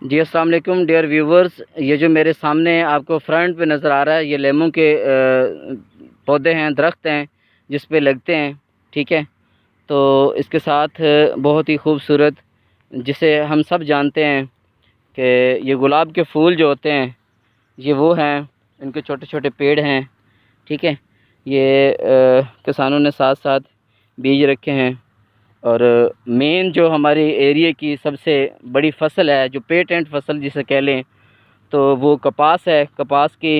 जी अस्सलाम वालेकुम dear viewers. ये जो मेरे सामने आपको फ्रंट पे नज़र आ रहा है, ये लेमू के पौधे हैं, दरख्त हैं जिस पे लगते हैं। ठीक है, तो इसके साथ बहुत ही खूबसूरत, जिसे हम सब जानते हैं कि ये गुलाब के फूल जो होते हैं ये वो हैं, इनके छोटे छोटे पेड़ हैं। ठीक है, ये किसानों ने साथ साथ बीज रखे हैं। और मेन जो हमारी एरिया की सबसे बड़ी फसल है, जो पेटेंट फसल जिसे कह लें, तो वो कपास है। कपास की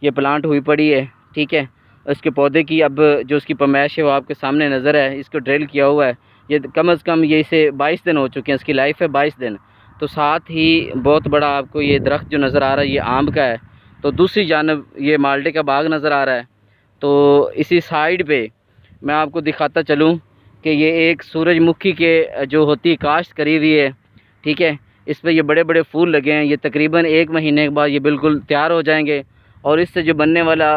ये प्लांट हुई पड़ी है। ठीक है, इसके पौधे की अब जो उसकी पैमाइश है वो आपके सामने नज़र है। इसको ड्रिल किया हुआ है। ये कम से कम ये इसे 22 दिन हो चुके हैं, इसकी लाइफ है 22 दिन। तो साथ ही बहुत बड़ा आपको ये दरख्त जो नज़र आ रहा है ये आम का है। तो दूसरी जानब ये माल्टे का बाग नज़र आ रहा है। तो इसी साइड पे मैं आपको दिखाता चलूँ कि ये एक सूरजमुखी के जो होती है काश्त करी हुई है। ठीक है, इस पर ये बड़े बड़े फूल लगे हैं। ये तकरीबन 1 महीने के बाद ये बिल्कुल तैयार हो जाएंगे और इससे जो बनने वाला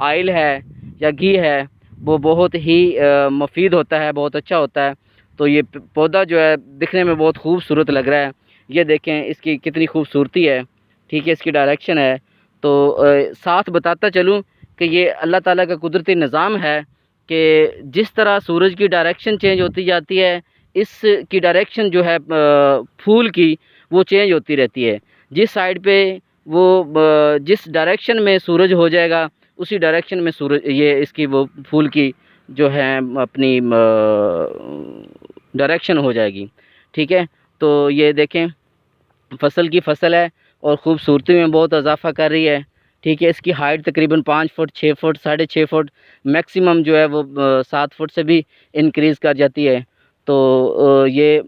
आयल है या घी है वो बहुत ही मुफीद होता है, बहुत अच्छा होता है। तो ये पौधा जो है दिखने में बहुत खूबसूरत लग रहा है। ये देखें इसकी कितनी खूबसूरती है। ठीक है, इसकी डायरेक्शन है। तो साथ बताता चलूँ कि ये अल्लाह ताला का कुदरती निज़ाम है कि जिस तरह सूरज की डायरेक्शन चेंज होती जाती है, इसकी डायरेक्शन जो है फूल की वो चेंज होती रहती है। जिस साइड पे वो जिस डायरेक्शन में सूरज हो जाएगा उसी डायरेक्शन में सूरज ये इसकी वो फूल की जो है अपनी डायरेक्शन हो जाएगी। ठीक है, तो ये देखें फसल की फसल है और ख़ूबसूरती में बहुत इजाफ़ा कर रही है। ठीक है, इसकी हाइट तकरीबन 5 फुट, 6 फुट, 6.5 फुट, मैक्सिमम जो है वो 7 फुट से भी इंक्रीज़ कर जाती है। तो ये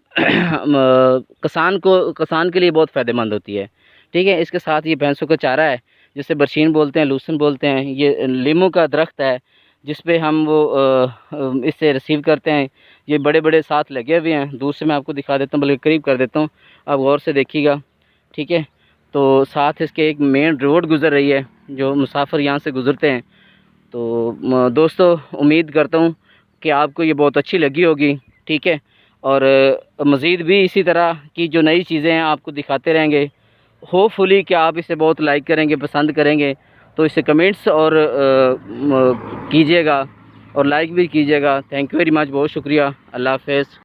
किसान के लिए बहुत फ़ायदेमंद होती है। ठीक है, इसके साथ ये भैंसों का चारा है जिसे बरसीन बोलते हैं, लूसन बोलते हैं। ये लीमू का दरख्त है जिस पे हम वो इससे रिसीव करते हैं। ये बड़े बड़े साथ लगे हुए हैं। दूर से मैं आपको दिखा देता हूँ, बल्कि करीब कर देता हूँ, आप गौर से देखिएगा। ठीक है, तो साथ इसके एक मेन रोड गुज़र रही है जो मुसाफिर यहाँ से गुज़रते हैं। तो दोस्तों, उम्मीद करता हूँ कि आपको ये बहुत अच्छी लगी होगी। ठीक है, और मज़ीद भी इसी तरह की जो नई चीज़ें हैं आपको दिखाते रहेंगे। होपफुली कि आप इसे बहुत लाइक करेंगे, पसंद करेंगे। तो इसे कमेंट्स और कीजिएगा और लाइक भी कीजिएगा। थैंक यू वेरी मच, बहुत शुक्रिया। अल्लाह हाफ़िज़।